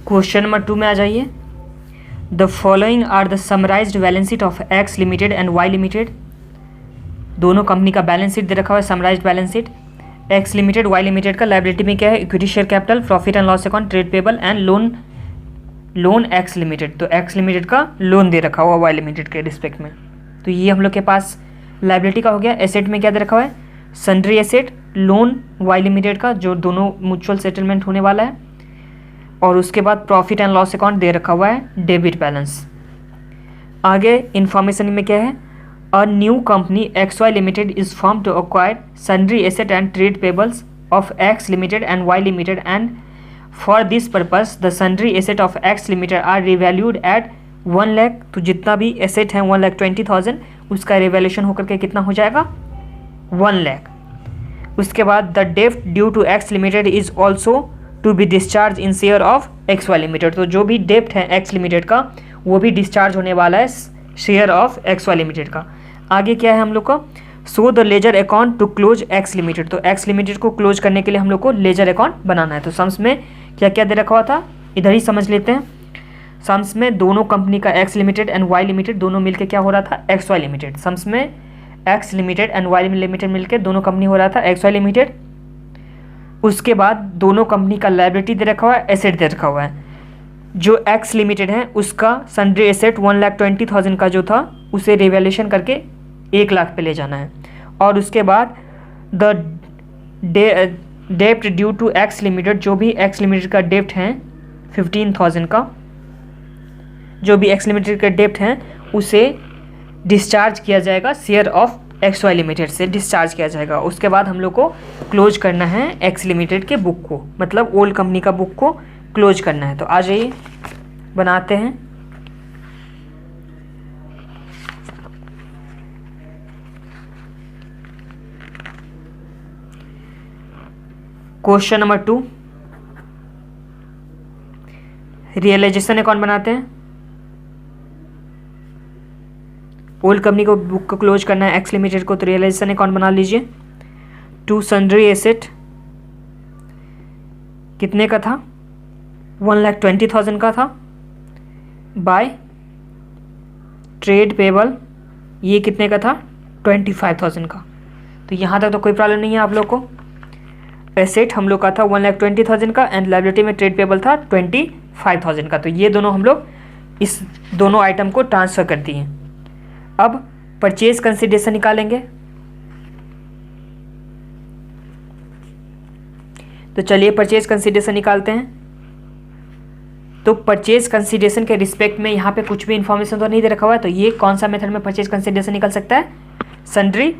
Question number 2 में आ जाइए। The following are the summarised balance sheet of X limited and Y limited. दोनों company का balance sheet दे रखा हुआ है, summarised balance sheet. X limited Y limited का लायबिलिटी में क्या है, equity share capital, profit and loss account, trade payable and loan X limited. तो एक्स लिमिटेड का लोन दे रखा हुआ वाई लिमिटेड के रिस्पेक्ट में। तो ये हम लोग के पास लायबिलिटी का हो गया। एसेट में क्या दे रखा हुआ है, sundry asset, loan Y limited का जो दोनों म्यूचुअल सेटलमेंट होने वाला है, और उसके बाद प्रॉफिट एंड लॉस अकाउंट दे रखा हुआ है, डेबिट बैलेंस। आगे इन्फॉर्मेशन में क्या है, a new company X Y limited is form to acquire sundry asset and trade payables of X limited and Y limited and for this purpose the sundry asset of X limited are revalued at 1 lakh. तो जितना भी asset है 1,20,000 उसका revaluation होकर के कितना हो जाएगा, 1 लाख। उसके बाद द डेब्ट due to X limited is also to be discharge in share of X Y limited. तो जो भी डेब्ट है एक्स लिमिटेड का वो भी डिस्चार्ज होने वाला है share of X Y limited का। आगे क्या है हम लोग का, so the ledger account to close X limited. तो एक्स लिमिटेड को क्लोज करने के लिए हम लोग को लेजर अकाउंट बनाना है। तो सम्स में क्या क्या दे रखा हुआ था, इधर ही समझ लेते हैं। सम्स में दोनों कंपनी का X limited and Y limited दोनों मिलके क्या हो रहा था, एक्स वाई लिमिटेड। सम्स में X limited and Y limited मिलके दोनों कंपनी हो रहा था एक्स वाई लिमिटेड। उसके बाद दोनों कंपनी का लायबिलिटी दे रखा हुआ है, एसेट दे रखा हुआ है। जो एक्स लिमिटेड है उसका सन्ड्री एसेट 1,20,000 का जो था उसे रिवैल्यूएशन करके 1 लाख पे ले जाना है। और उसके बाद द डेब्ट ड्यू टू एक्स लिमिटेड, जो भी एक्स लिमिटेड का डेब्ट है 15,000 का, जो भी एक्स लिमिटेड का डेब्ट है उसे डिस्चार्ज किया जाएगा share of X Y limited से डिस्चार्ज किया जाएगा। उसके बाद हम लोग को क्लोज करना है एक्स लिमिटेड के बुक को, मतलब ओल्ड कंपनी का बुक को क्लोज करना है। तो आ जाइए बनाते हैं। क्वेश्चन नंबर 2, रियलाइजेशन अकाउंट बनाते हैं। ओल्ड कंपनी को बुक को क्लोज करना है एक्स लिमिटेड को, तो रियलाइजेशन अकाउंट बना लीजिए। टू सन्ड्री एसेट कितने का था, 1,20,000 का था, बाय ट्रेड पेबल ये कितने का था, 25,000 का। तो यहाँ तक तो कोई प्रॉब्लम नहीं है आप लोग को। एसेट हम लोग का था 1,20,000 का एंड लायबिलिटी में ट्रेड पेबल था 25,000 का। तो ये दोनों हम लोग इस दोनों आइटम को ट्रांसफ़र कर दिए। अब परचेज कंसिडरेशन निकालेंगे। तो चलिए परचेज कंसिडरेशन निकालते हैं। तो परचेज कंसिडरेशन के रिस्पेक्ट में यहाँ पे कुछ भी इंफॉर्मेशन तो नहीं दे रखा हुआ है। तो ये कौन सा मेथड में परचेज कंसिडरेशन निकल सकता है, सन्ड्री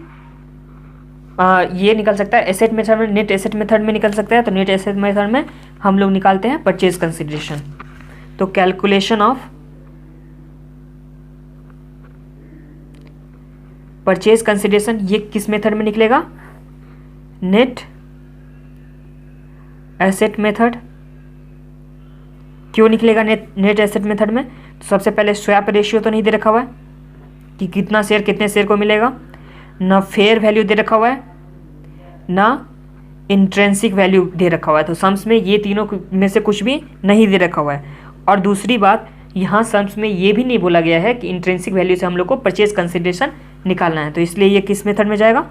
ये निकल सकता है एसेट मेथड में, नेट एसेट मेथड में निकल सकता है। तो नेट एसेट मेथड में हम लोग निकालते हैं परचेज कंसिडरेशन। तो कैलकुलेशन ऑफ परचेज कंसिडरेशन ये किस मेथड में निकलेगा, नेट एसेट मेथड। क्यों निकलेगा नेट एसेट मेथड में, तो सबसे पहले स्वैप रेशियो तो नहीं दे रखा हुआ है कि कितना शेयर कितने शेयर को मिलेगा, ना फेयर वैल्यू दे रखा हुआ है, ना इंट्रेंसिक वैल्यू दे रखा हुआ है। तो सम्स में ये तीनों में से कुछ भी नहीं दे रखा हुआ है। और दूसरी बात, यहाँ सम्स में ये भी नहीं बोला गया है कि इंट्रेंसिक वैल्यू से हम लोग को परचेज कंसिडरेशन निकालना है। तो इसलिए ये किस मेथड में जाएगा,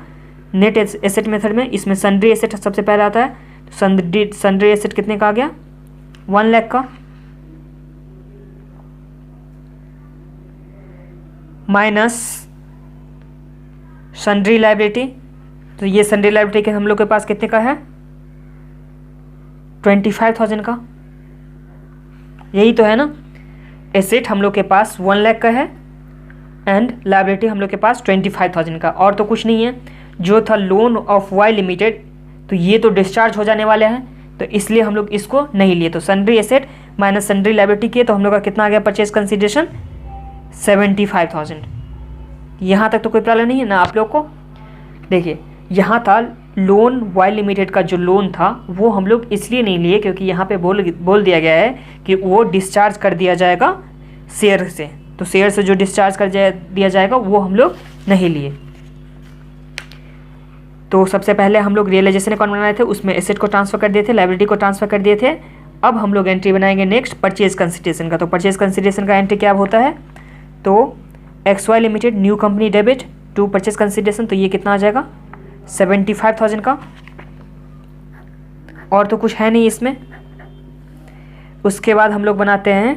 नेट एसेट मेथड में। इसमें सन्ड्री एसेट सबसे पहले आता है। तो सन्ड्री एसेट कितने का आ गया, 1 लाख का, माइनस सन्ड्री लायबिलिटी। तो ये सन्ड्री लायबिलिटी के हम लोग के पास कितने का है, 25,000 का। यही तो है ना, एसेट हम लोग के पास 1 लाख का है एंड लायबिलिटी हम लोग के पास 25,000 का, और तो कुछ नहीं है। जो था लोन ऑफ वाई लिमिटेड, तो ये तो डिस्चार्ज हो जाने वाले हैं, तो इसलिए हम लोग इसको नहीं लिए। तो sundry asset minus sundry liability किए तो हम लोग का कितना आ गया परचेज कंसिडरेशन, 75,000। यहाँ तक तो कोई प्रॉब्लम नहीं है ना आप लोग को। देखिए यहाँ था लोन वाई लिमिटेड का, जो लोन था वो हम लोग इसलिए नहीं लिए क्योंकि यहाँ पे बोल दिया गया है कि वो डिस्चार्ज कर दिया जाएगा शेयर से। तो शेयर से जो डिस्चार्ज कर दिया जाएगा वो हम लोग नहीं लिए। तो सबसे पहले हम लोग रियलाइजेशन अकाउंट बनाए थे, उसमें एसेट को ट्रांसफ़र कर दिए थे, लायबिलिटी को ट्रांसफ़र कर दिए थे, अब हम लोग एंट्री बनाएंगे नेक्स्ट परचेज कंसिडरेशन का। तो परचेज कंसिडरेशन का एंट्री क्या होता है, तो XY limited new company debit to purchase consideration, तो ये कितना आ जाएगा 75,000 का, और तो कुछ है नहीं इसमें। उसके बाद हम लोग बनाते हैं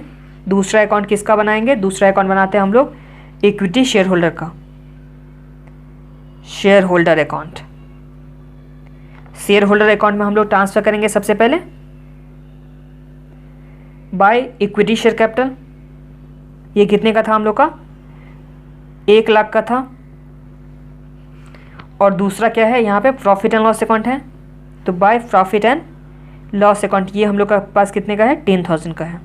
दूसरा अकाउंट, किसका बनाएंगे, दूसरा अकाउंट बनाते हैं हम लोग इक्विटी शेयर होल्डर का, share holder account. Share holder account में हम लोग ट्रांसफर करेंगे सबसे पहले बाय इक्विटी शेयर कैपिटल, ये कितने का था हम लोग का 1 लाख का था। और दूसरा क्या है यहाँ पे प्रॉफिट एंड लॉस अकाउंट है, तो by profit and loss account, ये हम लोग का पास कितने का है 10,000 का है।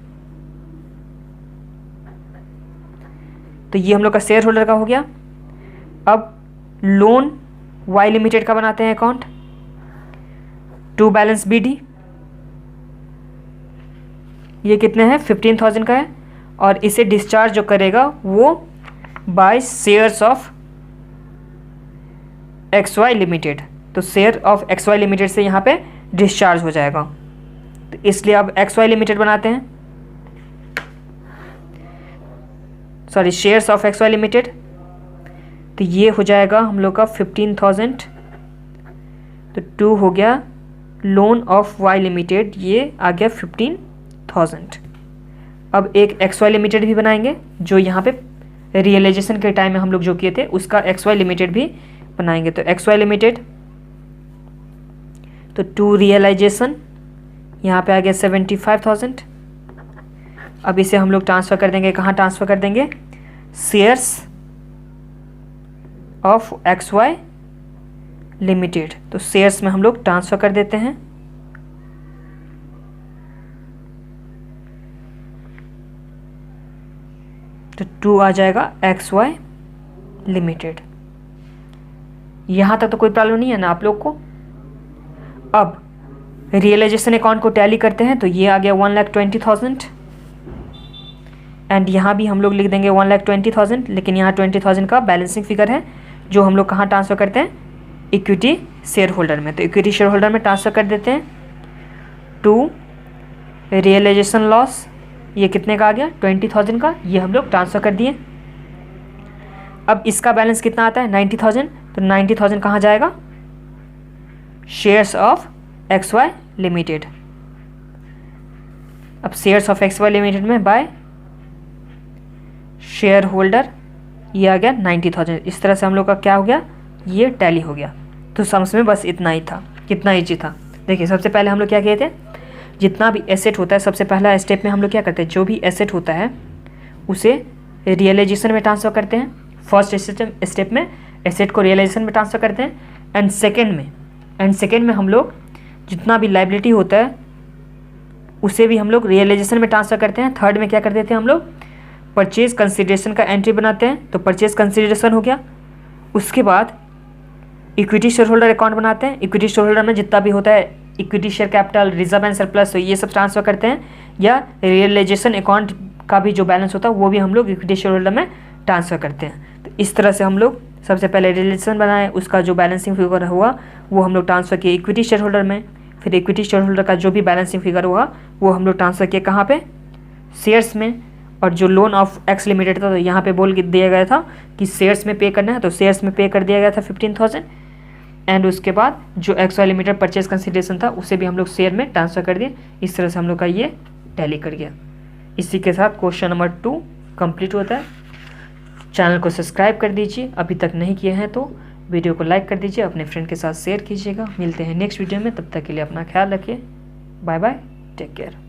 तो ये हम लोग का शेयर होल्डर का हो गया। अब लोन वाई लिमिटेड का बनाते हैं अकाउंट, टू बैलेंस BD, ये कितने हैं 15,000 का है, और इसे डिस्चार्ज जो करेगा वो by shares of XY limited, तो शेयर ऑफ XY लिमिटेड से यहाँ पे डिस्चार्ज हो जाएगा। तो इसलिए अब XY लिमिटेड बनाते हैं, sorry shares of XY limited, तो ये हो जाएगा हम लोग का 15,000, तो 2 हो गया लोन ऑफ Y लिमिटेड, ये आ गया 15,000। अब एक XY लिमिटेड भी बनाएंगे, जो यहाँ पे रियलाइजेशन के टाइम में हम लोग जो किए थे उसका XY लिमिटेड भी बनाएंगे। तो XY लिमिटेड, तो टू रियलाइजेशन यहाँ पे आ गया 75,000। अब इसे हम लोग ट्रांसफ़र कर देंगे, कहाँ ट्रांसफ़र कर देंगे, शेयर्स ऑफ XY लिमिटेड, तो शेयर्स में हम लोग ट्रांसफ़र कर देते हैं। तो 2 आ जाएगा XY लिमिटेड। यहाँ तक तो कोई प्रॉब्लम नहीं है ना आप लोग को। अब रियलाइजेशन अकाउंट को टैली करते हैं, तो ये आ गया 1,20,000, एंड यहाँ भी हम लोग लिख देंगे 1,20,000, लेकिन यहाँ 20,000 का बैलेंसिंग फिगर है जो हम लोग कहाँ ट्रांसफ़र करते हैं, इक्विटी शेयर होल्डर में। तो इक्विटी शेयर होल्डर में ट्रांसफ़र कर देते हैं। टू रियलाइजेशन लॉस, ये कितने का आ गया 20,000 का, ये हम लोग ट्रांसफ़र कर दिए। अब इसका बैलेंस कितना आता है 90,000, तो 90,000 कहाँ जाएगा, शेयर्स ऑफ XY लिमिटेड। अब शेयर्स ऑफ XY लिमिटेड में बाय शेयर होल्डर, ये आ गया 90,000। इस तरह से हम लोग का क्या हो गया, ये टैली हो गया। तो सम्स में बस इतना ही था, कितना ईजी था। देखिए सबसे पहले हम लोग क्या किए थे, जितना भी एसेट होता है सबसे पहला स्टेप में हम लोग क्या करते हैं, जो भी एसेट होता है उसे रियलाइजेशन में ट्रांसफ़र करते हैं। फर्स्ट स्टेप में एसेट को रियलाइजेशन में ट्रांसफ़र करते हैं, एंड सेकेंड में हम लोग जितना भी लाइबिलिटी होता है उसे भी हम लोग रियलाइजेशन में ट्रांसफ़र करते हैं। थर्ड में क्या कर देते हैं हम लोग, परचेज कंसिडरेशन का एंट्री बनाते हैं, तो परचेज कंसिडरेशन हो गया। उसके बाद इक्विटी शेयर होल्डर अकाउंट बनाते हैं। इक्विटी शेयर होल्डर में जितना भी होता है equity share capital, reserve and surplus, तो ये सब ट्रांसफ़र करते हैं, या रियलाइजेशन अकाउंट का भी जो बैलेंस होता है वो भी हम लोग इक्विटी शेयर होल्डर में ट्रांसफ़र करते हैं। तो इस तरह से हम लोग सबसे पहले रियलाइजेशन बनाए, उसका जो बैलेंसिंग फिगर हुआ वो हम लोग ट्रांसफ़र किए इक्विटी शेयर होल्डर में। फिर इक्विटी शेयर होल्डर का जो भी बैलेंसिंग फिगर हुआ वो हम लोग ट्रांसफ़र किए कहाँ पे, शेयर्स में। और जो लोन ऑफ X लिमिटेड था तो यहाँ पे बोल दिया गया था कि शेयर्स में पे करना है, तो शेयर्स में पे कर दिया गया था 15,000। एंड उसके बाद जो XY लिमिटेड परचेज कंसिडरेशन था उसे भी हम लोग शेयर में ट्रांसफ़र कर दिए। इस तरह से हम लोग का ये टैली कर गया। इसी के साथ क्वेश्चन नंबर 2 कंप्लीट होता है। चैनल को सब्सक्राइब कर दीजिए, अभी तक नहीं किए हैं तो वीडियो को लाइक कर दीजिए, अपने फ्रेंड के साथ शेयर कीजिएगा। मिलते हैं नेक्स्ट वीडियो में, तब तक के लिए अपना ख्याल रखिए। Bye bye, take care.